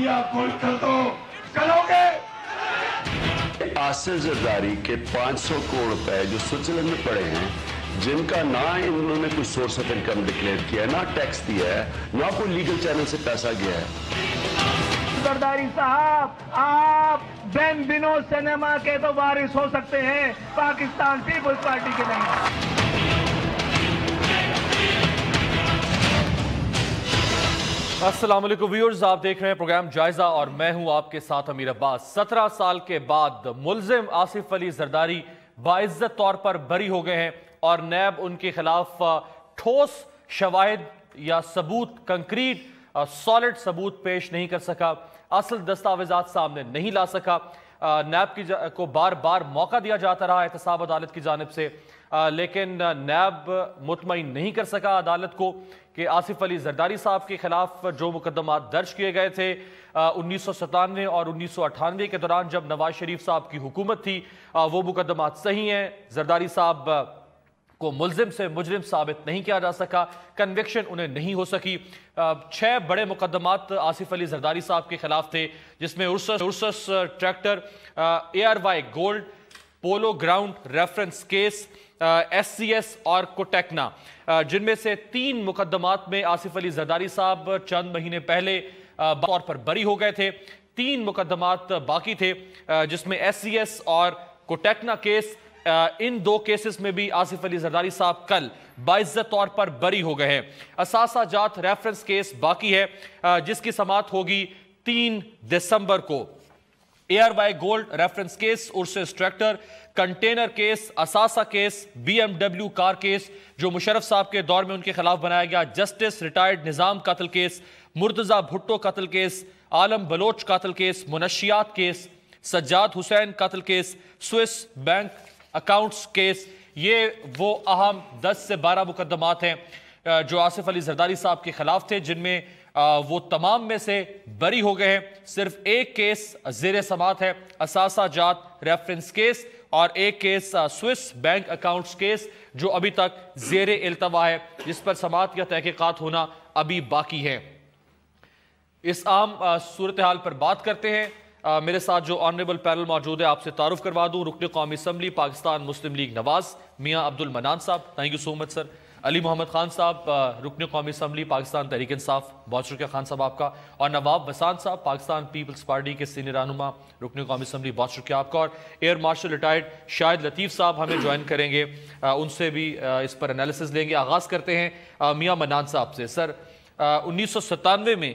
दिया गोल कर दो, करोगे? आसिफ जरदारी के 500 करोड़ रुपए जो स्विट्जरलैंड में पड़े हैं, जिनका ना इन्होंने कोई सोर्स ऑफ इनकम डिक्लेयर किया है, ना टैक्स दिया है, ना कोई लीगल चैनल से पैसा गया है। जरदारी साहब, आप बेन बिनो सिनेमा के तो वारिस हो सकते हैं, पाकिस्तान पीपल्स पार्टी के नहीं। अस्सलाम वालेकुम व्यूअर्स, आप देख रहे हैं प्रोग्राम जायजा और मैं हूं आपके साथ अमीर अब्बास। 17 साल के बाद मुल्जिम आसिफ अली जरदारी बाइज्जत तौर पर बरी हो गए हैं और नैब उनके खिलाफ ठोस शवाहिद या सबूत, कंक्रीट सॉलिड सबूत पेश नहीं कर सका, असल दस्तावेजात सामने नहीं ला सका। नैब को बार बार मौका दिया जाता रहा एहतसाब अदालत की जानिब से, लेकिन नैब मुतमईन नहीं कर सका अदालत को कि आसिफ अली जरदारी साहब के खिलाफ जो मुकदमात दर्ज किए गए थे 1997 और 1998 के दौरान जब नवाज शरीफ साहब की हुकूमत थी, वो मुकदमात सही हैं। जरदारी साहब को मुल्जिम से मुजरिम साबित नहीं किया जा सका, कन्विक्शन उन्हें नहीं हो सकी। 6 बड़े मुकदमात आसिफ अली जरदारी साहब के खिलाफ थे, जिसमें Ursus tractor, ARY gold, polo ground reference case, SCS और कोटेक्ना, जिनमें से 3 मुकदमात में आसिफ अली जरदारी साहब चंद महीने पहले तौर पर बरी हो गए थे। 3 मुकदमात बाकी थे, जिसमें SCS और कोटेक्ना केस, इन 2 केसेस में भी आसिफ अली जरदारी साहब कल बाइज्जत तौर पर बरी हो गए हैं। असासा जात रेफरेंस केस बाकी है, जिसकी समाअत होगी 3 दिसंबर को। ARY gold reference case, Ursus tractor, container case, असासा केस, BMW कार केस जो मुशर्रफ साहब के दौर में उनके खिलाफ बनाया गया, जस्टिस रिटायर्ड निजाम कत्ल केस, मुर्तजा भुट्टो कत्ल केस, आलम बलोच कत्ल केस, मुनशियात केस, सज्जाद हुसैन कत्ल case, Swiss bank accounts case, ये वो अहम 10 से 12 मुकदमात हैं जो आसिफ अली जरदारी साहब के खिलाफ थे, जिनमें वो तमाम में से बरी हो गए हैं। सिर्फ एक केस ज़ेरे समाअत है, असासा जात रेफरेंस केस, और एक case Swiss bank accounts case जो अभी तक ज़ेरे इल्तवा है, जिस पर समाअत या तहकीकात होना अभी बाकी है। इस आम सूरत हाल पर बात करते हैं। मेरे साथ जो ऑनरेबल पैनल मौजूद है, आपसे तारुफ करवा दूं। रुकन कौमी assembly Pakistan Muslim League Nawaz Mian Abdul Manan sahab, thank you so much sir. Ali Mohammad Khan sahab, रुकन कौमी असम्बली पाकिस्तान तहरीक इंसाफ, बहुत शुक्रिया खान साहब आपका। और नवाब वसान साहब, पाकिस्तान पीपल्स पार्टी के सीनियर रहनुमा, रुकन कौमी असम्बली, बहुत शुक्रिया आपका। और एयर मार्शल रिटायर्ड शाहिद लतीफ़ साहब हमें ज्वाइन करेंगे, उनसे भी इस पर एनालिसिस लेंगे। आगाज़ करते हैं मियाँ मनान साहब से। सर, 1997 में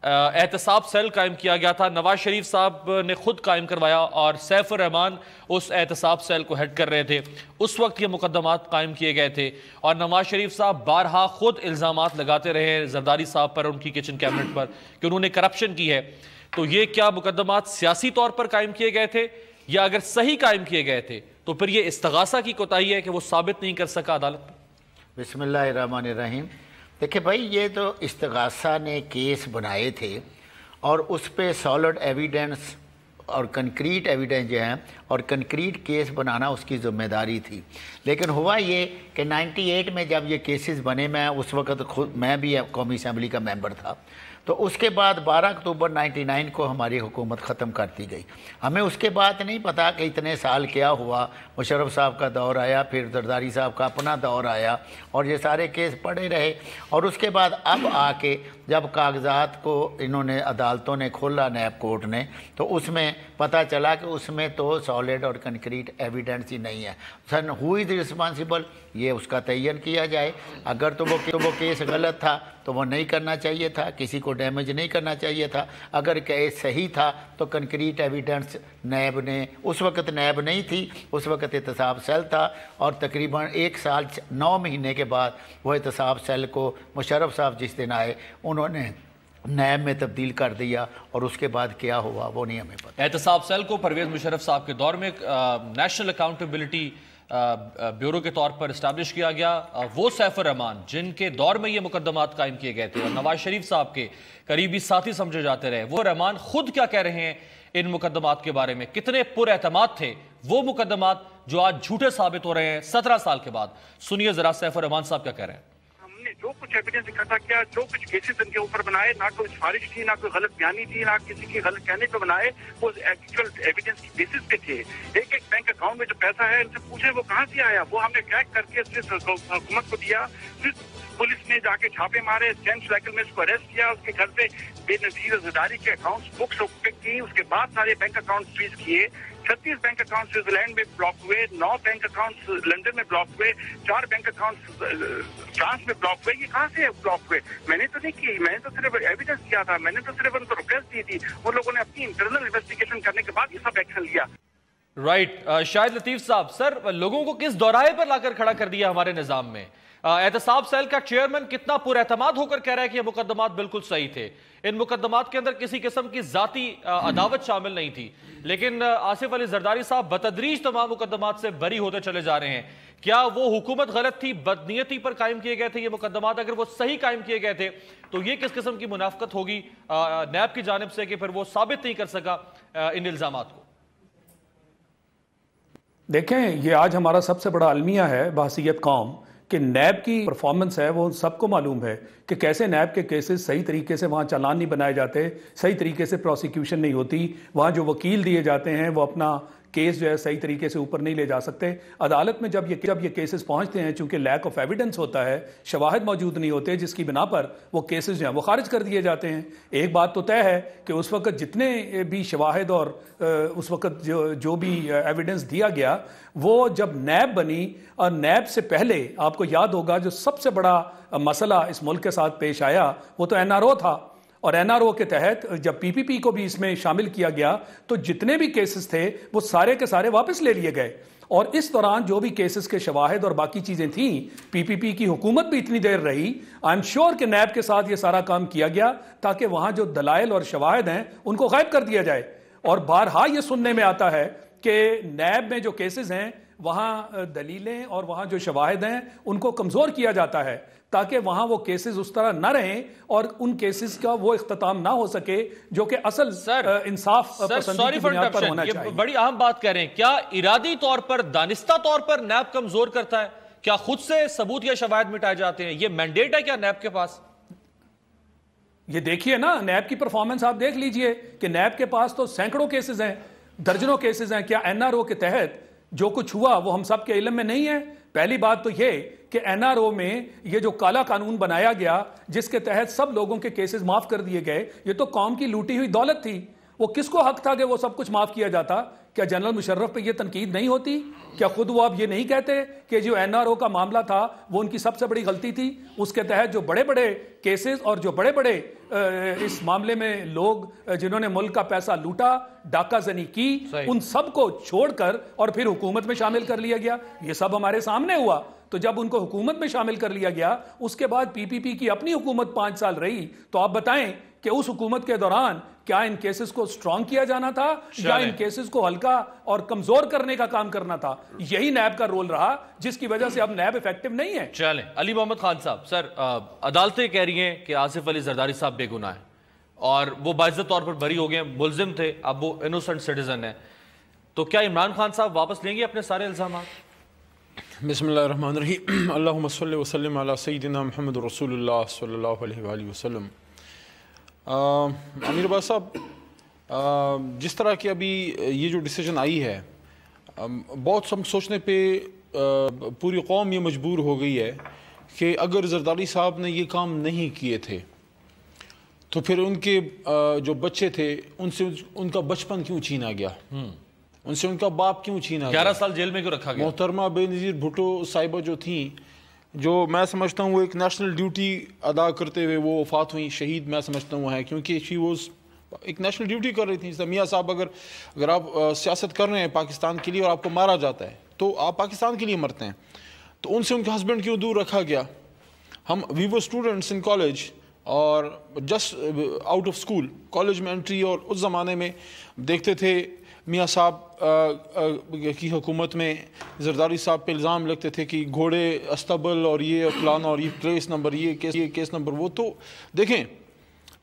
एहतसाब सेल कायम किया गया था, नवाज शरीफ साहब ने खुद कायम करवाया और सैफ रहमान उस एहतसाब सेल को हेड कर रहे थे। उस वक्त ये मुकदमात कायम किए गए थे और नवाज शरीफ साहब बारहा खुद इल्ज़ामात लगाते रहे जरदारी साहब पर, उनकी किचन कैबिनेट पर, कि उन्होंने करप्शन की है। तो ये क्या मुकदमात सियासी तौर पर कायम किए गए थे, या अगर सही कायम किए गए थे तो फिर ये इस्तगासा की कोताही है कि वो साबित नहीं कर सका अदालत में? बिस्मिल्लाहिर्रहमानिर्रहीम। देखिए भाई, ये तो इस्तगासा ने केस बनाए थे और उस पे सॉलिड एविडेंस और कंक्रीट एविडेंस जो हैं, और कंक्रीट केस बनाना उसकी ज़िम्मेदारी थी। लेकिन हुआ ये कि 98 में जब ये केसेस बने, मैं उस वक्त खुद मैं भी कौमी असम्बली का मेंबर था, तो उसके बाद 12 अक्टूबर 99 को हमारी हुकूमत ख़त्म कर दी गई। हमें उसके बाद नहीं पता कि इतने साल क्या हुआ। मुशर्रफ साहब का दौर आया, फिर जरदारी साहब का अपना दौर आया और ये सारे केस पड़े रहे। और उसके बाद अब आके जब कागजात को इन्होंने अदालतों ने खोला, नैब कोर्ट ने, तो उसमें पता चला कि उसमें तो सॉलिड और कंक्रीट एविडेंस ही नहीं है। सन हु इज़ रिस्पॉन्सिबल, ये उसका तयन किया जाए। अगर तो वो केस गलत था तो वो नहीं करना चाहिए था, किसी को डैमेज नहीं करना चाहिए था। अगर केस सही था तो कंक्रीट एविडेंस नैब ने, उस वक्त नैब नहीं थी, उस वक्त एहतसाब सेल था, और तकरीबन 1 साल 9 महीने के बाद वो एहतसाब सेल को मुशर्रफ साहब जिस दिन आए, उन्होंने नैब में तब्दील कर दिया, और उसके बाद क्या हुआ वो नहीं हमें पता। एहतसाब सेल को परवेज़ मुशर्रफ साहब के दौर में नेशनल अकाउंटेबिलिटी ब्यूरो के तौर पर इस्टेब्लिश किया गया। वो सैफ रहमान जिनके दौर में ये मुकदमात कायम किए गए थे और नवाज शरीफ साहब के करीबी साथी समझे जाते रहे, वो रहमान खुद क्या कह रहे हैं इन मुकदमात के बारे में? कितने पुरएतमाद थे वो मुकदमात जो आज झूठे साबित हो रहे हैं 17 साल के बाद? सुनिए जरा सैफ रहमान साहब क्या कह रहे हैं। हमने जो कुछ एविडेंस इकट्ठा किया, जो कुछ केसेस इनके ऊपर बनाए, ना कोई सिफारिश थी, ना कोई गलत बयानी थी, ना किसी की गलत कहने पे बनाए, वो एक्चुअल एविडेंस की बेसिस पे थे। एक एक बैंक अकाउंट में जो पैसा है इनसे पूछे वो कहाँ से आया, वो हमने ट्रैक करके हुकूमत को दिया। फिर पुलिस ने जाके छापे मारे, सेंट साइकिल में उसको अरेस्ट किया, उसके घर पे बेनजीर जरदारी के अकाउंट्स बुक्स पिक की, उसके बाद सारे बैंक अकाउंट फ्रीज किए। 36 बैंक अकाउंट स्विट्जरलैंड में ब्लॉक हुए, 9 बैंक अकाउंट लंदन में ब्लॉक हुए, 4 बैंक अकाउंट फ्रांस में ब्लॉक हुए। ये कहाँ से ब्लॉक हुए? मैंने तो नहीं की, मैंने तो सिर्फ एविडेंस किया था, मैंने तो सिर्फ उनको रिक्वेस्ट दी थी। उन लोगों ने अपनी इंटरनल इन्वेस्टिगेशन करने के बाद ये सब एक्शन लिया। राइट शाहिद लतीफ साहब, सर लोगों को किस दौराहे पर लाकर खड़ा कर दिया हमारे निजाम में? एहतसाब सेल का चेयरमैन कितना पुरएतमाद होकर कह रहा है कि ये मुकदमात बिल्कुल सही थे, इन मुकदमात के अंदर किसी किस्म की जाती अदावत शामिल नहीं थी, लेकिन आसिफ अली जरदारी साहब बतदरीज तमाम मुकदमात से बरी होते चले जा रहे हैं। क्या वो हुकूमत गलत थी, बदनीयती पर कायम किए गए थे ये मुकदमात? अगर वो सही कायम किए गए थे तो ये किस किस्म की मुनाफकत होगी नैब की जानिब से कि फिर वो साबित नहीं कर सका इन इल्जामात को? देखें, ये आज हमारा सबसे बड़ा अलमिया है बहसीयत कौम कि नैब की परफॉर्मेंस है, वो सबको मालूम है कि कैसे नैब के केसेस सही तरीके से वहाँ चालान नहीं बनाए जाते, सही तरीके से प्रोसिक्यूशन नहीं होती, वहाँ जो वकील दिए जाते हैं वो अपना केस जो है सही तरीके से ऊपर नहीं ले जा सकते। अदालत में जब ये केसेस पहुंचते हैं, चूंकि लैक ऑफ एविडेंस होता है, शवाहिद मौजूद नहीं होते, जिसकी बिना पर वो केसेस जो हैं वो खारिज कर दिए जाते हैं। एक बात तो तय है कि उस वक्त जितने भी शवाहिद और उस वक्त जो भी एविडेंस दिया गया, वो जब नैब बनी, और नैब से पहले आपको याद होगा जो सबसे बड़ा मसला इस मुल्क के साथ पेश आया वो तो NRO था, और NRO के तहत जब PPP को भी इसमें शामिल किया गया तो जितने भी केसेस थे वो सारे के सारे वापस ले लिए गए। और इस दौरान जो भी केसेस के शवाहिद और बाकी चीज़ें थीं, PPP की हुकूमत भी इतनी देर रही, आई एम श्योर कि नैब के साथ ये सारा काम किया गया ताकि वहाँ जो दलाइल और शवाहिद हैं उनको गायब कर दिया जाए। और बारहा ये सुनने में आता है कि नैब में जो केसेस हैं वहाँ दलीलें और वहाँ जो शवाहिद हैं उनको कमज़ोर किया जाता है ताकि वहाँ वो केसेस उस तरह ना रहें और उन केसेस का वो इख्तिताम ना हो सके जो कि असल इंसाफ पसंदी की बुनियाद पर होना चाहिए। बड़ी अहम बात कह रहे हैं, क्या इरादी तौर पर, दानिस्ता तौर पर नैब कमज़ोर करता है? क्या खुद से सबूत या शवाहिद मिटाए जाते हैं? ये मैंडेट है क्या नैब के पास? ये देखिए ना, नैब की परफॉर्मेंस आप देख लीजिए कि नैब के पास तो सैकड़ों केसेस हैं, दर्जनों केसेस हैं। क्या NRO के तहत जो कुछ हुआ वो हम सब के इल्म में नहीं है? पहली बात तो ये कि NRO में ये जो काला कानून बनाया गया जिसके तहत सब लोगों के केसेस माफ कर दिए गए, ये तो कौम की लूटी हुई दौलत थी। वो किसको हक था कि वो सब कुछ माफ किया जाता? क्या जनरल मुशर्रफ पे ये तनकीद नहीं होती? क्या खुद वो अब ये नहीं कहते कि जो NRO का मामला था वो उनकी सबसे बड़ी गलती थी? उसके तहत जो बड़े बड़े केसेस और जो बड़े बड़े इस मामले में लोग जिन्होंने मुल्क का पैसा लूटा, डाका जनी की, उन सब को छोड़कर और फिर हुकूमत में शामिल कर लिया गया। ये सब हमारे सामने हुआ। तो जब उनको हुकूमत में शामिल कर लिया गया, उसके बाद PPP की अपनी हुकूमत 5 साल रही, तो आप बताएं कि उस हुकूमत के दौरान क्या इन केसेस को स्ट्रॉन्ग किया जाना था या इन केसेस को हल्का और कमजोर करने का काम करना था? यही नैब का रोल रहा जिसकी वजह से अब नैब इफेक्टिव नहीं है। चलें, अली मोहम्मद खान साहब, सर अदालतें कह रही हैं कि आसिफ अली जरदारी साहब बेगुनाह है और वो बाइज्जत तौर पर बरी हो गए, मुल्जिम थे, अब वो इनोसेंट सिटीजन है, तो क्या इमरान खान साहब वापस लेंगे अपने सारे इल्जामात? बिस्मिल्लाहिर्रहमानिर्रहीम, अल्लाहुम्मा सल्लि व सल्लिम अला सय्यिदिना मुहम्मद रसूलुल्लाह सल्लल्लाहु अलैहि वसल्लम। अमीर अब्बास साहब, जिस तरह की अभी ये जो डिसीजन आई है, बहुत सब सोचने पे पूरी कौम ये मजबूर हो गई है कि अगर जरदारी साहब ने ये काम नहीं किए थे तो फिर उनके जो बच्चे थे उनसे उनका बचपन क्यों छीना गया, उनसे उनका बाप क्यों छीना गया, 11 साल जेल में क्यों रखा गया? मोहतरमा बेनज़ीर भुट्टो साहिबा जो थी, जो मैं समझता हूँ वो एक नेशनल ड्यूटी अदा करते हुए वो वफात हुई, शहीद मैं समझता हूँ है, क्योंकि शी वॉज एक नेशनल ड्यूटी कर रही थी। मियाँ साहब, अगर आप सियासत कर रहे हैं पाकिस्तान के लिए और आपको मारा जाता है तो आप पाकिस्तान के लिए मरते हैं, तो उनसे उनके हस्बैंड क्यों दूर रखा गया? We were students in college और just out of school, college में एंट्री, और उस ज़माने में देखते थे मियाँ साहब की हुकूमत में जरदारी साहब पे इल्ज़ाम लगते थे कि घोड़े अस्तबल और ये फलाना और ये केस नंबर, ये केस नंबर वो। तो देखें,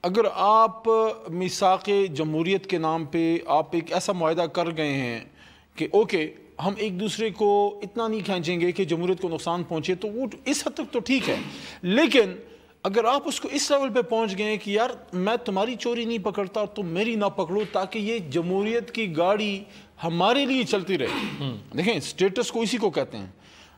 अगर आप मिसाक़ जमहूरियत के नाम पे आप एक ऐसा मुआहदा कर गए हैं कि ओके ہم ایک دوسرے کو اتنا نہیں کھینچیں گے کہ جمہوریت کو نقصان پہنچے تو وہ اس حد تک تو ٹھیک ہے، لیکن اگر آپ اس کو اس لیول پہ پہنچ گئے کہ یار میں تمہاری چوری نہیں پکڑتا تم میری نہ پکڑو تاکہ یہ جمہوریت کی گاڑی ہمارے لیے چلتی رہے. دیکھیں سٹیٹس کو اسی کو کہتے ہیں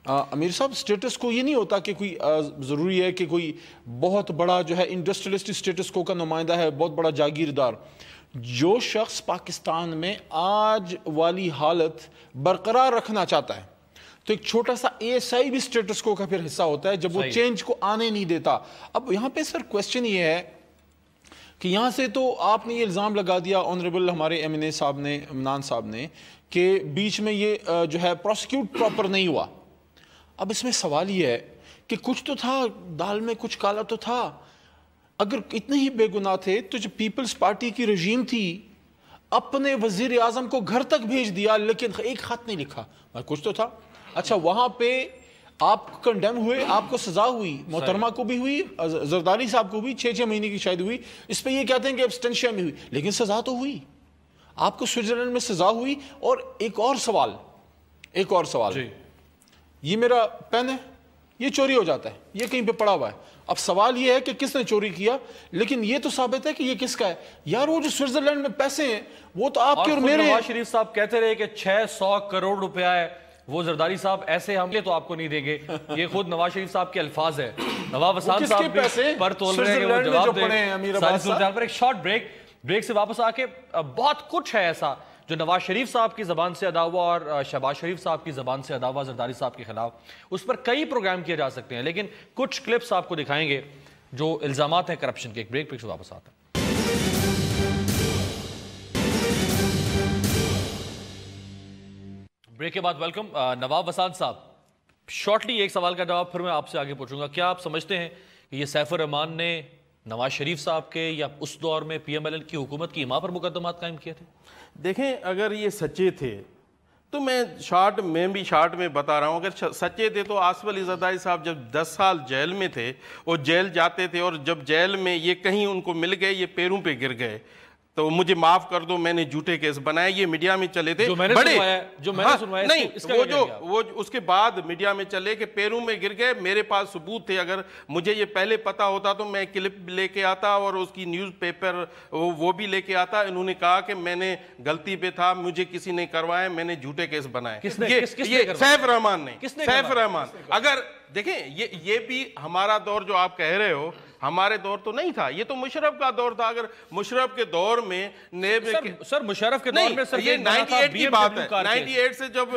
امیر صاحب. سٹیٹس کو یہ نہیں ہوتا کہ کوئی ضروری ہے کہ کوئی بہت بڑا جو ہے انڈسٹریلسٹ سٹیٹس کو کا نمائندہ ہے، بہت بڑا جاگیردار. جو شخص پاکستان میں آج والی حالت برقرار رکھنا چاہتا ہے تو ایک چھوٹا سا ASI بھی سٹیٹس کو کا پھر حصہ ہوتا ہے جب وہ چینج کو آنے نہیں دیتا. اب یہاں پہ سر کویسچن یہ ہے کہ یہاں سے تو آپ نے یہ الزام لگا دیا آنریبل ہمارے MNA صاحب نے، عمران صاحب نے، کہ بیچ میں یہ جو ہے پروسیکیوٹ پراپر نہیں ہوا. اب اس میں سوال یہ ہے کہ کچھ تو تھا دال میں، کچھ کالا تو تھا. اگر اتنے ہی بے گناہ تھے تو جو پیپلز پارٹی کی رجیم تھی اپنے وزیر اعظم کو گھر تک بھیج دیا لیکن ایک خط نہیں لکھا. کچھ تو تھا. اچھا وہاں پہ آپ کنڈیم ہوئے، آپ کو سزا ہوئی، محترمہ کو بھی ہوئی، زرداری صاحب کو بھی 6 مہینے کی شاید ہوئی. اس پہ یہ کہتے ہیں کہ ایبسٹینشیا میں ہوئی لیکن سزا تو ہوئی. آپ کو سوئٹزرلینڈ میں سزا ہوئی. اور ایک اور سوال یہ میرا پین ہے، یہ چوری ہو جاتا ہے، یہ کہیں پہ پڑا ہوا ہے. اب سوال یہ ہے کہ کس نے چوری کیا، لیکن یہ تو ثابت ہے کہ یہ کس کا ہے. یار وہ جو سوئٹزرلینڈ میں پیسے ہیں وہ تو آپ کے اور میرے. نواز شریف صاحب کہتے رہے کہ 600 کروڑ روپیہ ہے وہ زرداری صاحب ایسے ہم لے تو آپ کو نہیں دیں گے. یہ خود نواز شریف صاحب کے الفاظ ہے. نواب وسان صاحب بھی پر تول رہے ہیں کہ وہ جواب دیں. ساری صورتحال پر ایک شارٹ بریک سے واپس آ کے بہت کچھ ہے ایسا جو نواز شریف صاحب کی زبان سے ادا ہوا اور شہباز شریف صاحب کی زبان سے ادا ہوا زرداری صاحب کے خلاف. اس پر کئی پروگرام کیے جا سکتے ہیں لیکن کچھ کلپس آپ کو دکھائیں گے جو الزامات ہیں کرپشن کے. ایک بریک سے واپس آتا ہے. بریک کے بعد ویلکم. نواب وسان صاحب، شارٹلی ایک سوال کا جواب پھر میں آپ سے آگے پوچھوں گا. کیا آپ سمجھتے ہیں کہ یہ سیف الرحمان نے نواز شریف صاحب کے یا اس دور میں PMLN کی حکومت کی ایما پر مقدمات قائم کیے تھے؟ دیکھیں اگر یہ سچے تھے تو میں بھی شارٹ میں بتا رہا ہوں، اگر سچے تھے تو آصف علی زرداری صاحب جب 10 سال جیل میں تھے وہ جیل جاتے تھے اور جب جیل میں یہ کہیں ان کو مل گئے، یہ پیروں پہ گر گئے تو مجھے معاف کر دو میں نے جھوٹے کیس بنائے، یہ میڈیا میں چلے تھے بڑے نہیں وہ اس کے بعد میڈیا میں چلے کہ پیروں میں گر گئے. میرے پاس ثبوت تھے، اگر مجھے یہ پہلے پتا ہوتا تو میں کلپ لے کے آتا اور اس کی نیوز پیپر وہ بھی لے کے آتا. انہوں نے کہا کہ میں نے غلطی پہ تھا، مجھے کسی نے کروایا، میں نے جھوٹے کیس بنائے. سیف الرحمان نے. سیف الرحمان اگر دیکھیں یہ بھی ہمارا دور جو آپ کہہ رہے ہو ہمارے دور تو نہیں تھا، یہ تو مشرف کا دور تھا. اگر مشرف کے دور میں سر مشرف کے دور میں یہ 98 کی بات ہے، 98 سے جب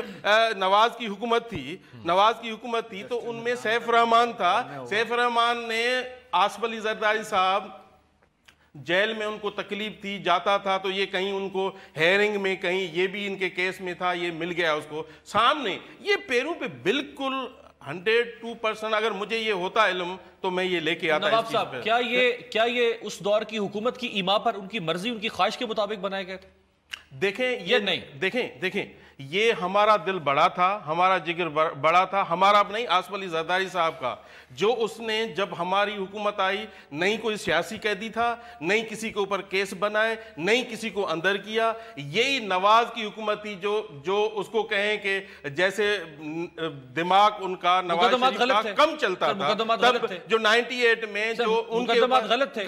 نواز کی حکومت تھی تو ان میں سیف الرحمان تھا. سیف الرحمان نے آصف علی زرداری صاحب جیل میں ان کو تکلیف تھی، جاتا تھا تو یہ کہیں ان کو ہیرنگ میں کہیں یہ بھی ان کے کیس میں تھا، یہ مل گیا اس کو سامنے. یہ پیروں پہ بالکل 102% اگر مجھے یہ ہوتا علم تو میں یہ لے کے آتا. نواب صاحب کیا یہ اس دور کی حکومت کی ایما پر ان کی مرضی ان کی خواہش کے مطابق بنائے گئے تھے؟ دیکھیں یہ نہیں، دیکھیں یہ ہمارا دل بڑا تھا، ہمارا جگر بڑا تھا، ہمارا اب نہیں آصف علی زرداری صاحب کا، جو اس نے جب ہماری حکومت آئی نہیں کوئی سیاسی قیدی تھا، نہیں کسی کے اوپر کیس بنائے، نہیں کسی کو اندر کیا. یہی نواز کی حکومت تھی جو اس کو کہیں کہ جیسے دماغ ان کا نواز شریف کا کم چلتا تھا، تب جو 98 میں جو ان کے غلط تھے.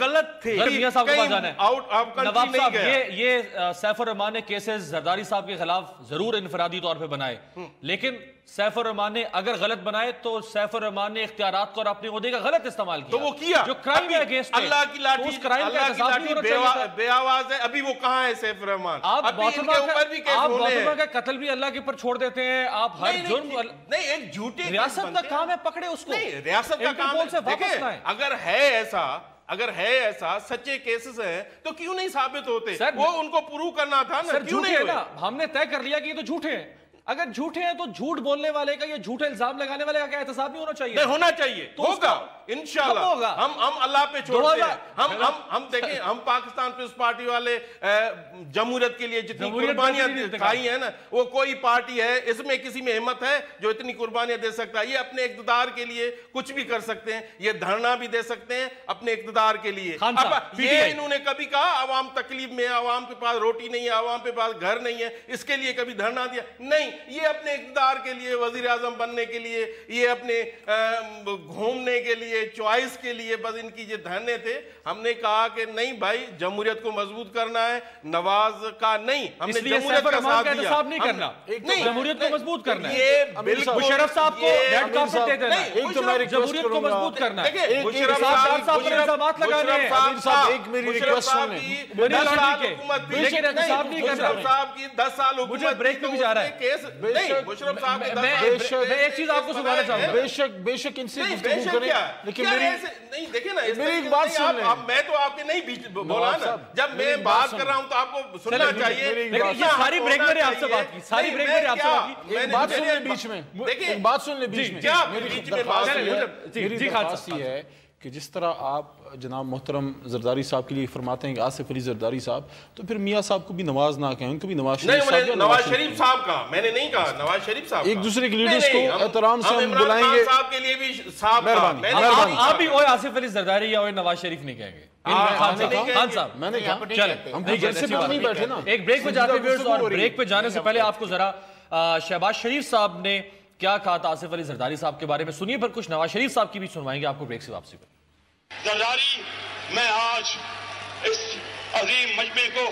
نواب صاحب یہ سیف الرحمان نے کیسز زرداری صاحب کے خلاف ضرور انفرادی طور پہ بنائے، لیکن سیف الرحمان نے اگر غلط بنائے تو سیف الرحمان نے اختیارات کو اور اپنے عہدے کا غلط استعمال کیا. تو وہ کیا جو کرائم ہے اگینسٹ اللہ کی لاٹھی بے آواز ہے. ابھی وہ کہاں ہے سیف الرحمان؟ آپ محترمہ کا قتل بھی اللہ کے اوپر چھوڑ دیتے ہیں. آپ ہر جرم نہیں، ایک جھوٹے ریاست کا کام ہے پکڑے اس کو. ریاست کا کام ہے. اگر ہے ایسا سچے کیسز ہیں تو کیوں نہیں ثابت ہوتے؟ وہ ان کو پروو کرنا تھا نا. سر جھوٹے ہیں نا، ہم نے طے کر لیا کہ یہ تو جھوٹے ہیں. اگر جھوٹے ہیں تو جھوٹ بولنے والے کا یا جھوٹے الزام لگانے والے کا کیا احتساب نہیں ہونا چاہیے؟ نہیں ہونا چاہیے، ہوگا انشاءاللہ. ہم اللہ پہ چھوڑتے ہیں. ہم دیکھیں ہم پاکستان پیپلز پارٹی والے جمہوریت کے لیے جتنی قربانیاں کھائی ہیں نا، وہ کوئی پارٹی ہے اس میں کسی میں ہمت ہے جو اتنی قربانیاں دے سکتا ہے؟ یہ اپنے اقتدار کے لیے کچھ بھی کر سکتے ہیں، یہ دھرنا بھی دے سکتے ہیں اپنے اقتدار کے لیے. یہ انہوں نے کبھی کہا عوام تکلیف میں، عوام کے پاس روٹی نہیں ہے، عوام کے پاس گھر نہیں ہے، اس کے لیے کبھی دھرنا دیا؟ نہیں. یہ اپنے اقتدار کے لیے, وزیر اعظم بننے کے لیے, یہ اپنے گھومنے کے لیے, چوائس کے لیے بس ان کی یہ دھرنے تھے. ہم نے کہا کہ نہیں بھائی, جمہوریت کو مضبوط کرنا ہے, نواز کا نہیں, ہم نے جمہوریت کا ساتھ دیا, نہیں کرنا, جمہوریت کو مضبوط کرنا ہے. یہ بالکل مشرف صاحب کو ریڈ کارپٹ دے دینا, جمہوریت کو مضبوط کرنا ہے. مشرف صاحب پر الزامات لگا رہے ہیں. ایک میری ریکویسٹ سن لیں, لیکن احتساب نہیں کرنا. مشرف صاحب کی 10 سال حکومت, مجھے بریک پہ بھی جا رہا ہے. نہیں, مشرف صاحب کے 10 میں ایک چیز آپ کو سنانا چاہوں گا. بے شک ان سے گفتگو کریں, لیکن نہیں دیکھیں نا, میری ایک بات سن لیں. میں تو آپ کے نہیں بیچ بولا نا, جب میں بات کر رہا ہوں تو آپ کو سننا چاہیے. لیکن یہ ساری بریک میں نے آپ سے بات کی, ساری بریک میں نے آپ سے بات کی. ایک بات سن لیں بیچ میں, ایک بات سن لیں بیچ میں. میری درخواست یہ ہے کہ جس طرح آپ جناب محترم زرداری صاحب کے لیے فرماتے ہیں کہ آصف علی زرداری صاحب, تو پھر میاں صاحب کو بھی نواز نہ کہیں, ان کو بھی نواز شریف صاحب. نہیں, نواز شریف صاحب کا میں نے نہیں کہا, نواز شریف صاحب. ایک دوسرے کے لیڈرز کو احترام سے ہم بلائیں گے. صاحب کے لیے بھی صاحب کا. آپ بھی اوے آصف علی زرداری یا اوے نواز شریف نہیں کہیں گے. خان صاحب میں نے کہا چلیں ہم جیسے بھی نہیں بیٹھے نا. ایک بریک پہ جاتے ہوئے, اور بریک پہ جانے سے پہلے آپ کو ذرا شہباز شریف صاحب نے کیا کہا تھا آصف علی زرداری صاحب کے بارے میں سنیے, پر کچھ نواز شریف صاحب کی بھی سنوائیں گے آپ کو بریک سے واپسی پہ. زرداری, میں آج اس عظیم مجمع کو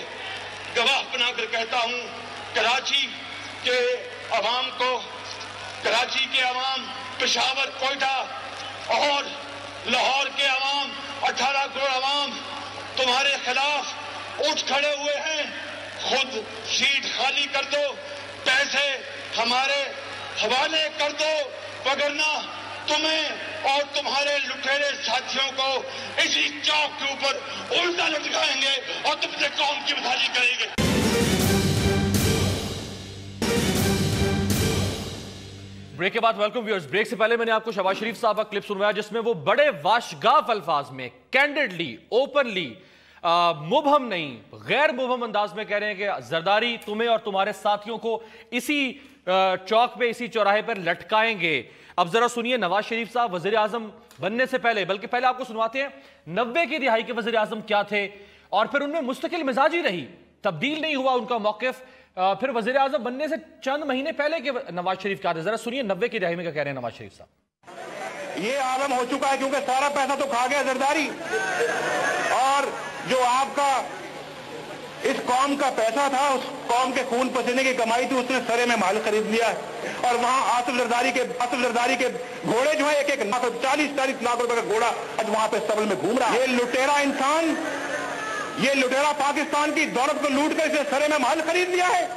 گواہ بنا کر کہتا ہوں, کراچی کے عوام کو, کراچی کے عوام, پشاور, کوئٹہ اور لاہور کے عوام, 18 کروڑ عوام تمہارے خلاف اٹھ کھڑے ہوئے ہیں. خود سیٹ خالی کر دو, پیسے ہمارے حوالے کر دو, وگرنہ تمہیں اور تمہارے لٹیرے ساتھیوں کو اسی چوک کے اوپر الٹا لٹکائیں گے اور تم سے قوم کی بدحالی کریں گے. بریک کے بعد ویلکم ویورز. بریک سے پہلے میں نے آپ کو شہباز شریف صاحب کا کلپ سنوایا جس میں وہ بڑے واشگاف الفاظ میں, کینڈڈلی, اوپنلی, مبہم نہیں, غیر مبہم انداز میں کہہ رہے ہیں کہ زرداری تمہیں اور تمہارے ساتھیوں کو اسی چوک پہ, اسی چوراہے پر لٹکائیں گے. اب ذرا سنیے نواز شریف صاحب وزیر اعظم بننے سے پہلے, بلکہ پہلے آپ کو سنواتے ہیں 90 کی دہائی کے وزیر اعظم کیا تھے, اور پھر ان میں مستقل مزاجی رہی, تبدیل نہیں ہوا ان کا موقف. پھر وزیر اعظم بننے سے چند مہینے پہلے کے نواز شریف کیا تھے, ذرا سنیے 90 کی دہائی میں کیا کہہ رہے ہیں نواز شریف صاحب. یہ عالم ہو چکا ہے کیونکہ سارا پیسہ تو کھا گیا زرداری, اور جو آپ کا اس قوم کا پیسہ تھا, اس قوم کے خون پسینے کی کمائی تھی, اس نے سرے میں مال خرید لیا ہے. اور وہاں آصف زرداری کے گھوڑے جو ہیں, ایک 40 لاکھ روپے کا گھوڑا آج وہاں پہ سبل میں گھوم رہا ہے. یہ لٹیرا انسان, یہ لٹیرا پاکستان کی دولت کو لوٹ کر اسے سرے میں مال خرید لیا ہے.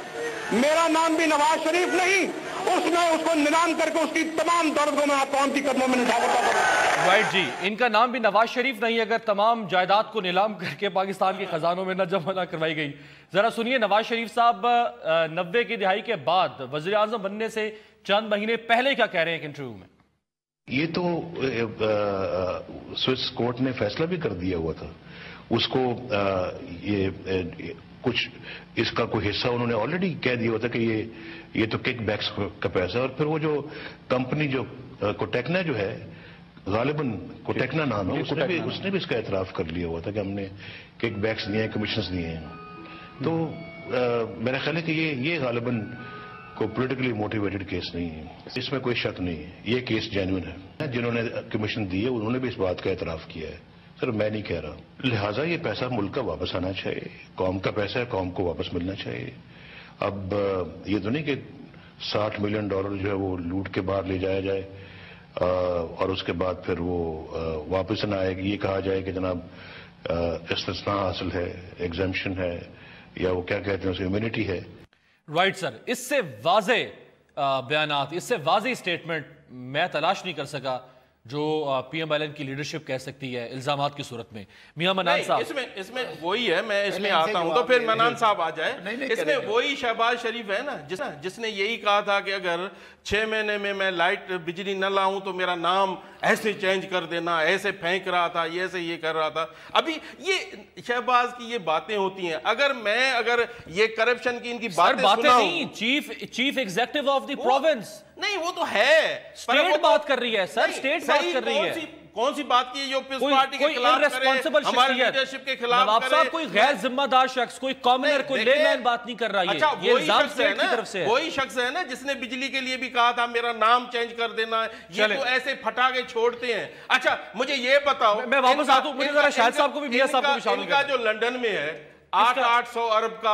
میرا نام بھی نواز شریف نہیں, اس کو نیلام کر کے اس کی تمام دولت کو میں قوم کی قدموں میں نثار کرتا ہوں. رائٹ جی, ان کا نام بھی نواز شریف نہیں اگر تمام جائیداد کو نیلام کر کے پاکستان کے خزانوں میں نہ جمع نہ کروائی گئی. ذرا سنیے نواز شریف صاحب 90 کی دہائی کے بعد وزیر اعظم بننے سے چند مہینے پہلے کیا کہہ رہے ہیں ایک انٹرویو میں. یہ تو سوئس کورٹ نے فیصلہ بھی کر دیا ہوا تھا, اس کو یہ کچھ اس کا کوئی حصہ انہوں نے آلریڈی کہہ دیا ہوتا کہ یہ تو کک بیکس کا پیسہ. اور پھر وہ جو کمپنی جو کوٹیکنا جو ہے, غالباً کوٹیکنا نام ہے, اس نے بھی اس کا اعتراف کر لیا ہوا تھا کہ ہم نے کک بیکس دیے ہیں, کمیشنز دیے ہیں. تو میرا خیال ہے کہ یہ غالباً کوئی پولیٹیکلی موٹیویٹڈ کیس نہیں ہے, اس میں کوئی شک نہیں ہے, یہ کیس جینوئن ہے. جنہوں نے کمیشن دی ہے انہوں نے بھی اس بات کا اعتراف کیا ہے, سر میں نہیں کہہ رہا. لہٰذا یہ پیسہ ملک کا واپس آنا چاہیے, قوم کا پیسہ ہے, قوم کو واپس ملنا چاہیے. اب یہ تو نہیں کہ $60 ملین جو ہے وہ لوٹ کے باہر لے جایا جائے اور اس کے بعد پھر وہ واپس نہ آئے گی. یہ کہا جائے کہ جناب استثناء حاصل ہے, ایگزمپشن ہے, یا وہ کیا کہتے ہیں اسے امیونٹی ہے. رائٹ سر, اس سے واضح بیانات, اس سے واضح سٹیٹمنٹ میں تلاش نہیں کر سکا جو پی ایم ایل این کی لیڈرشپ کہہ سکتی ہے الزامات کی صورت میں. میاں منان صاحب, اس میں وہی ہے, میں اس میں آتا ہوں تو پھر منان صاحب آ جائے. اس میں وہی شہباز شریف ہے نا جس نے یہی کہا تھا کہ اگر 6 مہینے میں میں لائٹ بجلی نہ لاؤں تو میرا نام ایسے چینج کر دینا, ایسے پھینک رہا تھا, یہ کر رہا تھا. ابھی یہ شہباز کی یہ باتیں ہوتی ہیں. اگر یہ کرپشن کی ان کی باتیں نہیں, chief executive of the province نہیں, وہ تو ہے, سٹیٹ بات کر رہی ہے سر, سٹیٹ بات کر رہی ہے. کون سی بات کی جو پیپلز پارٹی کے خلاف کرے, ہمارے لیڈرشپ کے خلاف کرے. نواب صاحب کوئی غیر ذمہ دار شخص, کوئی کامنر, کوئی لے مین بات نہیں کر رہا. اچھا وہی شخص ہے نا جس نے بجلی کے لیے بھی کہا تھا میرا نام چینج کر دینا. یہ تو ایسے پھٹا کے چھوڑتے ہیں. اچھا مجھے یہ بتاؤ, میں واپس آتا ہوں, مجھے ذرا شاہد صاحب کو بھی, میاں صاحب کو بھی شامل کا جو لنڈن میں ہے 800 ارب کا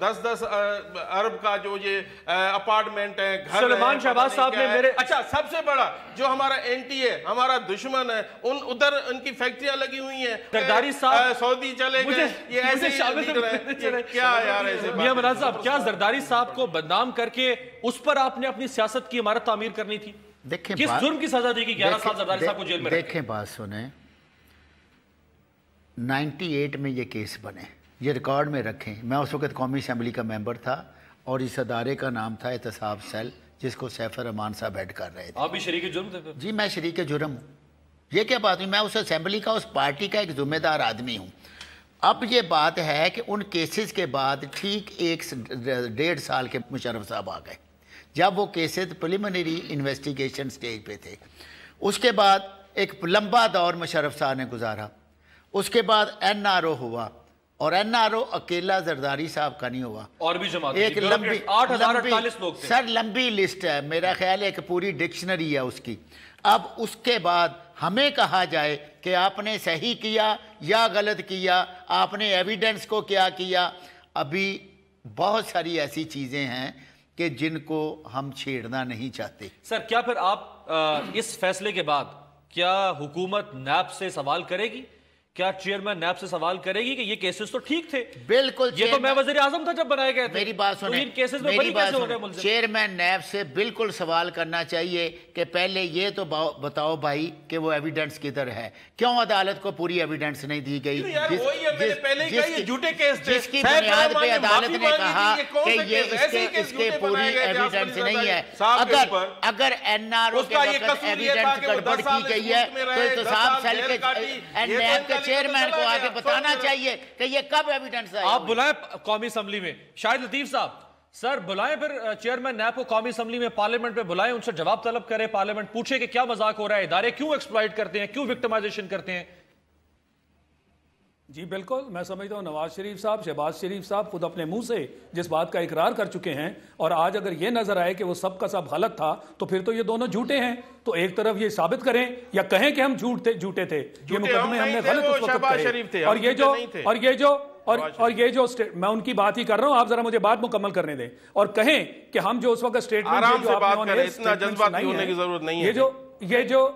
10 ارب کا جو یہ اپارٹمنٹ ہے, گھر ہے. سلیمان شہباز صاحب نے میرے, اچھا سب سے بڑا جو ہمارا اینٹی ہے, ہمارا دشمن ہے, ادھر ان کی فیکٹریاں لگی ہوئی ہیں. زرداری صاحب سعودی چلے گئے, یہ ایسے کیا یار ایسے. میاں مناظر صاحب, کیا زرداری صاحب کو بدنام کر کے اس پر آپ نے اپنی سیاست کی عمارت تعمیر کرنی تھی؟ دیکھیں کس جرم کی سزا دی گئی 11 سال زرداری صاحب کو جیل میں رکھے؟ دیکھیں بات سنیں, 98 میں یہ کیس بنے, یہ ریکارڈ میں رکھیں. میں اس وقت قومی اسمبلی کا ممبر تھا اور اس ادارے کا نام تھا احتساب سیل, جس کو سیف الرحمان صاحب ہیڈ کر رہے تھے. آپ بھی شریک جرم تھے؟ جی میں شریک جرم ہوں. یہ کیا بات ہوئی, میں اس اسمبلی کا, اس پارٹی کا ایک ذمہ دار آدمی ہوں. اب یہ بات ہے کہ ان کیسز کے بعد ٹھیک 1.5 سال کے مشرف صاحب آ گئے, جب وہ کیسز پریلیمنری انویسٹیگیشن سٹیج پہ تھے. اس کے بعد ایک لمبا دور مشرف صاحب نے گزارا. اس کے بعد NRO ہوا, اور NRO اکیلا زرداری صاحب کا نہیں ہوا, اور بھی جماعت ایک لمبی 8,048 لوگ تھے. سر لمبی لسٹ ہے, میرا خیال ہے ایک پوری ڈکشنری ہے اس کی. اب اس کے بعد ہمیں کہا جائے کہ آپ نے صحیح کیا یا غلط کیا, آپ نے ایویڈنس کو کیا کیا. ابھی بہت ساری ایسی چیزیں ہیں کہ جن کو ہم چھیڑنا نہیں چاہتے. سر کیا پھر آپ اس فیصلے کے بعد کیا حکومت نیب سے سوال کرے گی, کیا چیئرمین نیب سے سوال کرے گی کہ یہ کیسز تو ٹھیک تھے؟ بالکل, یہ تو میں وزیر اعظم تھا جب بنائے گئے تھے. میری بات سنیں, چیئرمین نیب سے بالکل سوال کرنا چاہیے کہ پہلے یہ تو بتاؤ بھائی کہ وہ ایویڈنس کدھر ہے, کیوں عدالت کو پوری ایویڈنس نہیں دی گئی, جس کی بنیاد پہ عدالت نے کہا کہ یہ اس کے پوری ایویڈنس نہیں ہے. اگر NRO کے وقت ایویڈنس گڑبڑ کی گئی ہے تو احتساب سیل کے نیب کے چیئرمین کو آگے بتانا چاہیے کہ یہ کب ایویڈنس ہے. آپ بلائیں قومی اسمبلی میں شاہد لطیف صاحب, سر بلائیں پھر چیئرمین نیب کو قومی اسمبلی میں, پارلیمنٹ میں بلائیں, ان سے جواب طلب کریں, پارلیمنٹ پوچھے کہ کیا مذاق ہو رہا ہے, ادارے کیوں ایکسپلائٹ کرتے ہیں, کیوں وکٹمائزیشن کرتے ہیں. جی بالکل, میں سمجھتا ہوں نواز شریف صاحب, شہباز شریف صاحب خود اپنے منہ سے جس بات کا اقرار کر چکے ہیں, اور آج اگر یہ نظر آئے کہ وہ سب کا سب غلط تھا تو پھر تو یہ دونوں جھوٹے ہیں. تو ایک طرف یہ ثابت کریں یا کہیں کہ ہم جھوٹے تھے, یہ مقدمے ہم نے غلط اس وقت کرے. اور یہ جو میں ان کی بات ہی کر رہا ہوں, آپ ذرا مجھے بات مکمل کرنے دیں, اور کہیں کہ ہم جو اس وقت آرام سے بات کریں, اتنا جذباتی ہونے کی ضرورت نہیں ہے.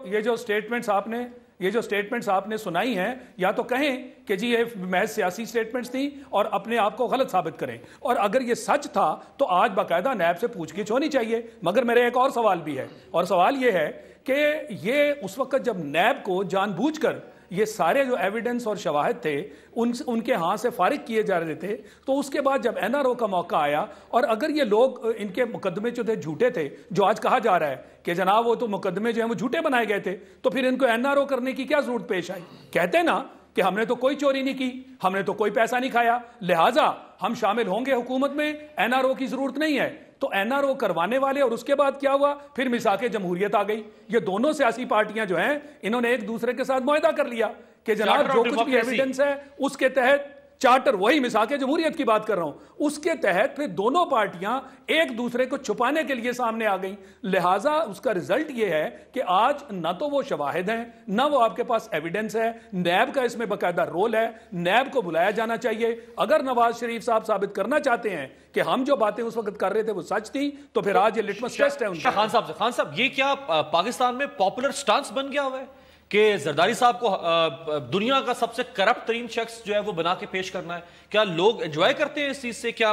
یہ جو سٹیٹمنٹس آپ نے سنائی ہیں, یا تو کہیں کہ جی یہ محض سیاسی سٹیٹمنٹس تھیں اور اپنے آپ کو غلط ثابت کریں, اور اگر یہ سچ تھا تو آج باقاعدہ نیب سے پوچھ گچھ ہونی چاہیے. مگر میرے ایک اور سوال بھی ہے, اور سوال یہ ہے کہ یہ اس وقت جب نیب کو جان بوجھ کر یہ سارے جو ایویڈنس اور شواہد تھے ان کے ہاں سے فارغ کیے جا رہے تھے, تو اس کے بعد جب NRO کا موقع آیا, اور اگر یہ لوگ ان کے مقدمے جو تھے جھوٹے تھے, جو آج کہا جا رہا ہے کہ جناب وہ تو مقدمے جو ہیں وہ جھوٹے بنائے گئے تھے, تو پھر ان کو NRO کرنے کی کیا ضرورت پیش آئی؟ کہتے نا کہ ہم نے تو کوئی چوری نہیں کی, ہم نے تو کوئی پیسہ نہیں کھایا, لہٰذا ہم شامل ہوں گے حکومت میں, NRO کی ضرورت نہیں ہے. تو NRO کروانے والے, اور اس کے بعد کیا ہوا, پھر میثاق جمہوریت آ گئی. یہ دونوں سیاسی پارٹیاں جو ہیں انہوں نے ایک دوسرے کے ساتھ معاہدہ کر لیا کہ جناب جو کچھ بھی ایویڈنس ہے اس کے تحت چارٹر, وہی میثاق جمہوریت کی بات کر رہا ہوں, اس کے تحت پھر دونوں پارٹیاں ایک دوسرے کو چھپانے کے لیے سامنے آ گئیں. لہٰذا اس کا رزلٹ یہ ہے کہ آج نہ تو وہ شواہد ہیں, نہ وہ آپ کے پاس ایویڈنس ہے. نیب کا اس میں باقاعدہ رول ہے, نیب کو بلایا جانا چاہیے. اگر نواز شریف صاحب ثابت کرنا چاہتے ہیں کہ ہم جو باتیں اس وقت کر رہے تھے وہ سچ تھی, تو پھر آج یہ لٹمس ٹیسٹ ہے ان کا. خان صاحب یہ کیا پاکستان میں پاپولر سٹانس بن گیا ہوا ہے کہ زرداری صاحب کو دنیا کا سب سے کرپٹ ترین شخص جو ہے وہ بنا کے پیش کرنا ہے؟ کیا لوگ انجوائے کرتے ہیں اس چیز سے؟ کیا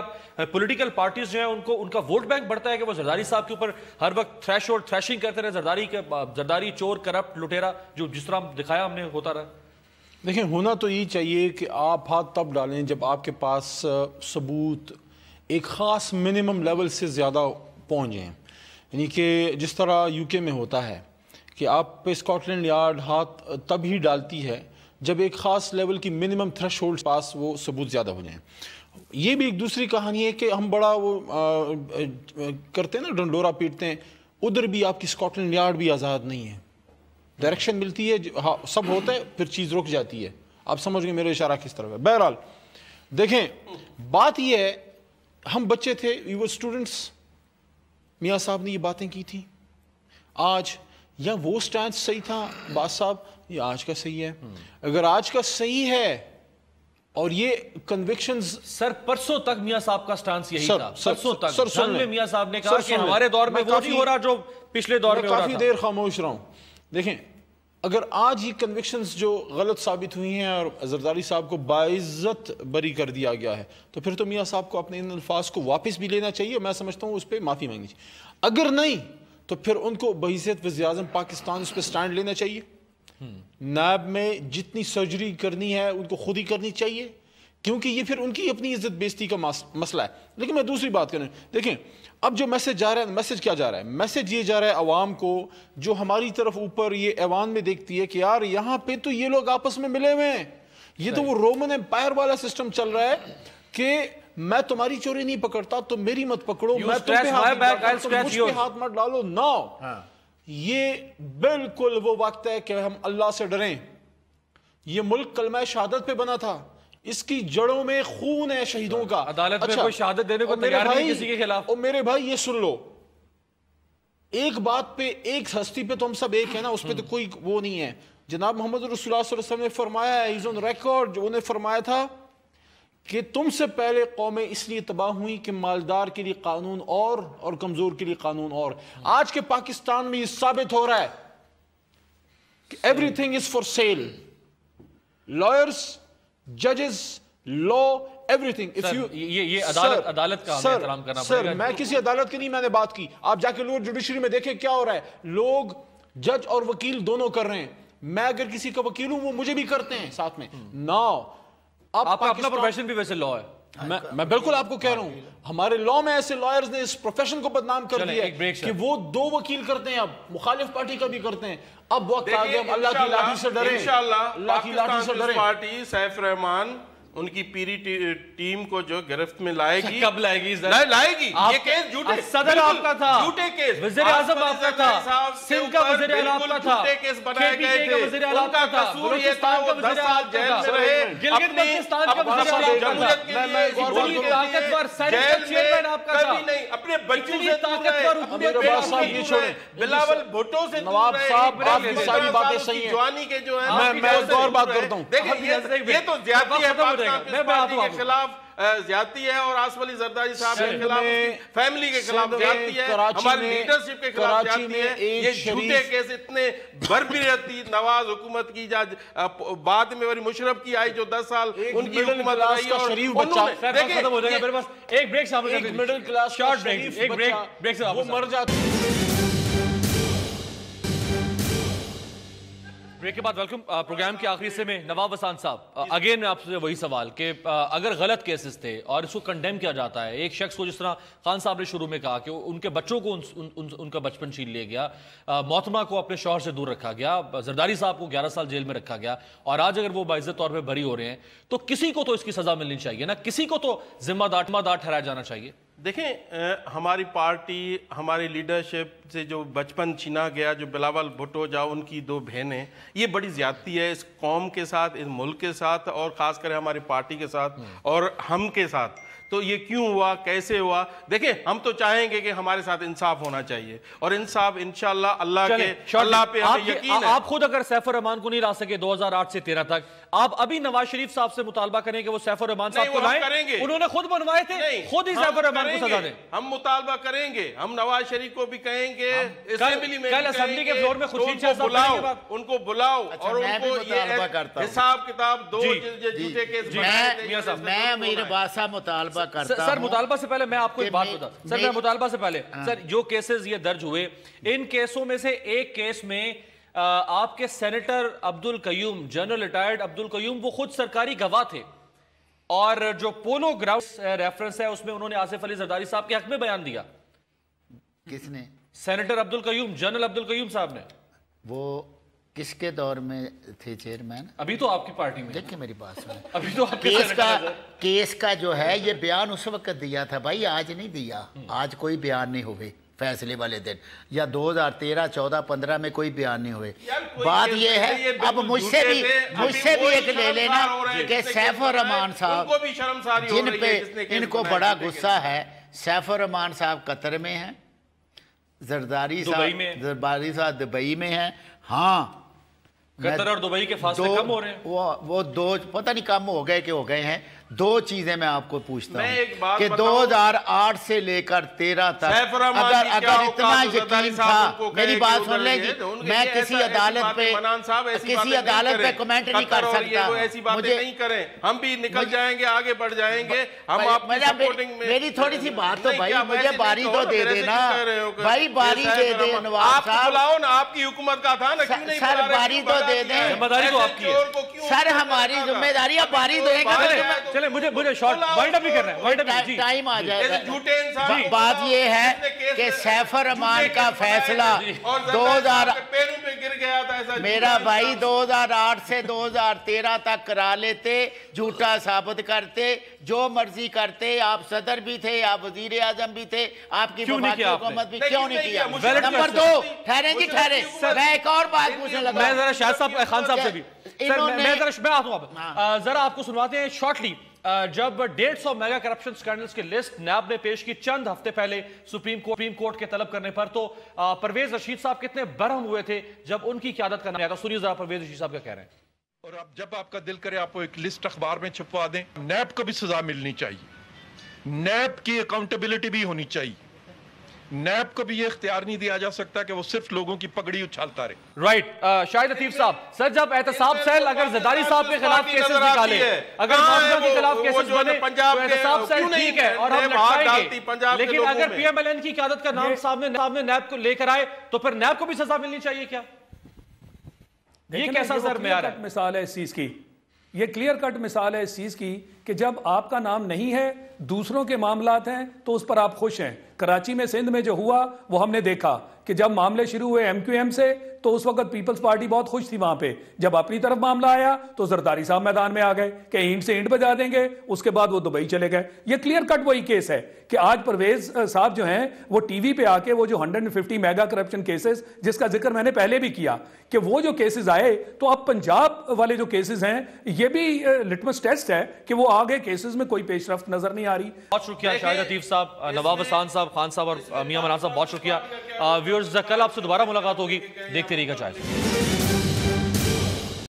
پولیٹیکل پارٹیز جو ہیں ان کا ووٹ بینک بڑھتا ہے کہ وہ زرداری صاحب کے اوپر ہر وقت تھریشنگ کرتے رہے, زرداری چور کرپٹ لٹیرا, جو جس طرح دکھایا ہم نے ہوتا رہا؟ دیکھیں, ہونا تو یہ چاہیے کہ آپ ہاتھ تب ڈالیں جب آپ کے پاس ثبوت ایک خاص منیمم لیول سے زیادہ پہنچ جائیں. یعنی کہ جس طرح UK میں ہوتا ہے کہ آپ پہ اسکاٹ لینڈ یارڈ ہاتھ تب ہی ڈالتی ہے جب ایک خاص لیول کی منیمم تھریش ہولڈ پاس وہ ثبوت زیادہ ہو جائیں. یہ بھی ایک دوسری کہانی ہے کہ ہم بڑا وہ کرتے ہیں نا, ڈنڈورا پیٹتے ہیں, ادھر بھی آپ کی اسکاٹ لینڈ یارڈ بھی آزاد نہیں ہے. डायरेक्शन मिलती है, हाँ सब होता है, फिर चीज़ रुक जाती है। आप समझ गए मेरा इशारा किस तरफ है। बहरहाल देखें, बात ये है, हम बच्चे थे, वी वर स्टूडेंट्स, मियाँ साहब ने ये बातें की थी। आज या वो स्टैंड सही था बास साहब, या आज का सही है? अगर आज का सही है और ये कन्विक्शंस, सर परसों तक मियां साहब का स्टांस यही था, परसों तक सर जंग में मियां साहब ने कहा कि हमारे दौर में वो नहीं हो रहा जो पिछले दौर में हो रहा था। काफी देर खामोश रहा हूं। देखें, अगर आज ये कन्विक्शंस जो गलत साबित हुई हैं और जरदारी साहब को बाइज्जत बरी कर दिया गया है, तो फिर तो मियां साहब को अपने इन अल्फाज को वापस भी लेना चाहिए, मैं समझता हूं उस पर माफी मांगनी चाहिए। अगर नहीं तो फिर उनको बहैसियत वज़ीर-ए-आज़म पाकिस्तान उस पर स्टैंड लेना चाहिए। नायब में जितनी सर्जरी करनी है उनको खुद ही करनी चाहिए, क्योंकि ये फिर उनकी अपनी इज्जत बेइज्जती का मसला है। लेकिन मैं दूसरी बात करूं, देखें अब जो मैसेज जा रहा है, मैसेज क्या जा रहा है? मैसेज ये जा रहा है अवाम को, जो हमारी तरफ ऊपर ये ऐवान में देखती है कि यार यहाँ पे तो ये लोग आपस में मिले हुए हैं, ये तो वो रोमन एम्पायर वाला सिस्टम चल रहा है कि मैं तुम्हारी चोरी नहीं पकड़ता तो मेरी मत पकड़ो, मैं तुम पे हाथ मत डालो। नो, ये बिल्कुल वो वक्त है कि हम अल्लाह से डरें। ये मुल्क कलमा शहादत पे बना था, इसकी जड़ों में खून है शहीदों का। अदालत में कोई शहादत देने को तैयार नहीं किसी के खिलाफ। और मेरे भाई ये सुन लो, एक बात पे, एक हस्ती पे तो हम सब एक है ना, उस पे तो कोई वो नहीं है। जनाब मोहम्मद रसूलुल्लाह सल्लल्लाहु अलैहि वसल्लम ने फरमाया है, इज ऑन रिकॉर्ड, जो उन्हें फरमाया था कि तुमसे पहले कौमें इसलिए तबाह हुई कि मालदार के लिए कानून और कमजोर के लिए कानून और। आज के पाकिस्तान में ये साबित हो रहा है कि everything is for sale, lawyers, जजेस, लॉ, एवरीथिंग। इफ यू ये अदालत का हमें एहतराम करना पड़ेगा। सर मैं किसी अदालत की नहीं मैंने बात की, आप जाके लोअर जुडिशरी में देखें क्या हो रहा है। लोग जज और वकील दोनों कर रहे हैं। मैं अगर किसी का वकील हूं वो मुझे भी करते हैं साथ में। नाउ आपका अपना प्रोफेशन भी वैसे लॉ है। मैं बिल्कुल आपको कह रहा हूं, हमारे लॉ में ऐसे लॉयर्स ने इस प्रोफेशन को बदनाम कर दिया कि वो दो वकील करते हैं, अब मुखालिफ पार्टी का भी करते हैं। अब वक्त आ गया, अल्लाह की लाठी से डरे, अल्लाह की लाठी से डरे। पार्टी सैफ रहमान उनकी पीरी टीम को जो गिरफ्त में लाएगी, कब लाएगी? लाएगी। ये केस झूठे, सदर आपका था, झूठे केस, वज़ीर आज़म आपका था, सिंध का वज़ीर आला आपका था, झूठे केस बनाए गए थे। उनका कसूर ये था वो 10 साल जेल में रहे। गिलगित बल्तिस्तान का वज़ीर आला आपका था, ताकतवर सेनेट चेयरमैन आपका था, नहीं अपने बच्चों से ताकतवर बिलावल भुट्टो से नवाब साहब, आपकी सारी बातें सही हैं। जवानी के जो है, मैं एक और बात करता हूं। देखिए ये तो ज्यादती है के खिलाफ, ज्यादती है, और आसिफ अली जरदारी साहब के खिलाफ, फैमिली के खिलाफ ज्यादती है, हमारी लीडरशिप के खिलाफ ज्यादती है। ये झूठे केस इतने बर्बरती नवाज हुकूमत की, बाद में मुशर्रफ की आई जो 10 साल उनकी हुकूमत रही, और शरीफ बच्चा खत्म हो जाएगा मेरे पास। एक ब्रेक शामिल कर, मिडिल क्लास शॉर्ट ब्रेक, एक ब्रेक से वो मर जाता। ब्रेक के बाद वेलकम। प्रोग्राम के आखिरी हिस्से में नवाब वसान साहब, अगेन मैं आपसे वही सवाल कि अगर गलत केसेस थे और इसको कंडेम किया जाता है, एक शख्स को जिस तरह खान साहब ने शुरू में कहा कि उनके बच्चों को उनका बचपन छीन लिया गया, मोहतरमा को अपने शौहर से दूर रखा गया, जरदारी साहब को 11 साल जेल में रखा गया, और आज अगर वो बाइज्जत तौर पर बरी हो रहे हैं, तो किसी को तो इसकी सजा मिलनी चाहिए ना, किसी को तो जिम्मेदार ठहराया जाना चाहिए। देखें, हमारी पार्टी, हमारी लीडरशिप से जो बचपन छीना गया, जो बिलावल भुट्टो जा उनकी 2 बहनें, ये बड़ी ज्यादती है इस कौम के साथ, इस मुल्क के साथ, और खासकर हमारी पार्टी के साथ और हम के साथ। तो ये क्यों हुआ, कैसे हुआ? देखिए, हम तो चाहेंगे कि हमारे साथ इंसाफ होना चाहिए, और इंसाफ इंशाअल्लाह अल्लाह पे हमें यकीन है। आप खुद अगर सैफुर रहमान को नहीं ला सके 2008 से 13 तक, आप अभी नवाज शरीफ साहब से मुतालबा करें कि वो सैफुर रहमान साहब को लाएं? उन्होंने खुद बनवाए थे, खुद ही सैफुर रहमान को सजा दें। हम मुतालबा करेंगे, हम नवाज शरीफ को भी कहेंगे, असेंबली में कल असेंबली के फ्लोर में खुर्शीद शाह साहब बुलाओ, उनको बुलाओ, और उनको ये हिसाब किताब दो झूठे केस। मैं अमीर अब्बास साहब मुतालबा करता हूं। सर मुतालबा से पहले मैं आपको एक बात बता, सर मैं मुतालबा से पहले, सर जो केसेस ये दर्ज हुए, इन केसों में से एक केस में आपके senator Abdul Qayyum, general retired Abdul Qayyum, वो खुद सरकारी गवाह थे, और जो पोलो ग्राउंड रेफरेंस है उसमें उन्होंने आसिफ अली जरदारी साहब के हक में बयान दिया। किसने? सेनेटर अब्दुल कयूम, जनरल अब्दुल कयूम साहब ने। वो किसके दौर में थे चेयरमैन? अभी तो आपकी पार्टी में। देखिए मेरी बात सुने, अभी तो केस का जो है ये बयान उस वक्त दिया था भाई, आज नहीं दिया, आज कोई बयान नहीं हुए। फैसले वाले दिन, या 2013, 14, 15 में कोई बयान नहीं हुए। बात ये है, अब मुझसे भी एक ले लेना कि सैफ और रहमान साहब जिन पे इनको बड़ा गुस्सा है, सैफ और रहमान साहब कतर में हैं, जरदारी साहब दुबई में हैं। हाँ, कतर और दुबई के फासले कम हो रहे हैं। वो दो पता नहीं कम हो गए कि हो गए हैं। दो चीजें मैं आपको पूछता हूँ कि 2008 से लेकर 13 तक अगर इतना यकीन था, मेरी बात सुन लें जी, मैं किसी अदालत पे कमेंट नहीं कर सकता। ऐसी बातें नहीं करें, हम भी निकल जाएंगे, आगे बढ़ जाएंगे। हम आपकी सपोर्टिंग में, मेरी थोड़ी सी बात तो भाई मुझे बारी तो दे देना भाई, बारी दे दे नवाज साहब। बुलाओ ना, आपकी हुकूमत का था ना, क्यों नहीं सर बारी तो दे दें, जिम्मेदारी तो आपकी है सर, हमारी जिम्मेदारी है, बारी देंगे। मुझे शॉर्ट वाइंड अप ही करना है, वाइंड अप टाइम आ जाएगा। बात ये है कि सैफ और रहमान का फैसला 2000 मेरा भाई 2008 से 2013 तक करा लेते, झूठा साबित करते, जो मर्जी करते। आप सदर भी थे, आप वजीर आजम भी थे, आपकी हुकूमत भी, क्यों नहीं किया? नंबर 2, ठहरे जी ठहरे, मैं एक और बात पूछने लगा। मैं जरा शाहिद साहब, खान साहब से भी मैं आता हूँ, जरा आपको सुनवाते हैं शॉर्टली। जब 150 मेगा करप्शन स्कैंडल्स की लिस्ट नैब ने पेश की चंद हफ्ते पहले सुप्रीम कोर्ट के तलब करने पर, तो परवेज रशीद साहब कितने बरहम हुए थे जब उनकी क़यादत का नाम आया था। सुनिए जरा परवेज रशीद साहब क्या कह रहे हैं। और अब जब आपका दिल करे आपको एक लिस्ट अखबार में छपवा दें। नैब को भी सजा मिलनी चाहिए, नैब की अकाउंटेबिलिटी भी होनी चाहिए। नैब को भी ये इख्तियार नहीं दिया जा सकता कि वो सिर्फ लोगों की पगड़ी उछालता रहे। राइट, शाहिद लतीफ साहब, सर जब एहतसाब सेल अगर जरदारी साहब के खिलाफ केसेस निकाले, अगर माफिया के खिलाफ केसेस बने, तो एहतसाब सेल ठीक है और हम लटकाएंगे, लेकिन अगर पीएमएलएन की क़यादत का नाम सामने नैब को लेकर आए तो फिर नैब को भी सजा मिलनी चाहिए क्या? ये कैसा सर मेयार है? मिसाल है इस चीज की, ये क्लियर कट मिसाल है इस चीज की कि जब आपका नाम नहीं है, दूसरों के मामलात हैं, तो उस पर आप खुश हैं। कराची में, सिंध में जो हुआ वो हमने देखा कि जब मामले शुरू हुए एमक्यूएम से, तो उस वक्त पीपल्स पार्टी बहुत खुश थी वहां पे। जब अपनी तरफ मामला आया तो जरदारी साहब मैदान में आ गए कि ईंट से ईंट बजा देंगे, उसके बाद वो दुबई चले गए। ये क्लियर कट वही केस है कि आज परवेज साहब जो हैं वो टीवी पे आके वो जो 150 मेगा करप्शन केसेस, जिसका जिक्र मैंने पहले भी किया, कि वो जो केसेस आए, तो अब पंजाब वाले जो केसेस हैं, ये भी लिटमस टेस्ट है कि वो आगे केसेस में कोई पेशरफ्त नजर नहीं आ रही। बहुत शुक्रिया शाहिद लतीफ साहब, नवाब हसन साहब, खान साहब और मियां मनान साहब, बहुत शुक्रिया। व्यूअर्स, कल आपसे दोबारा मुलाकात होगी, देखते रहिएगा जायज़ा।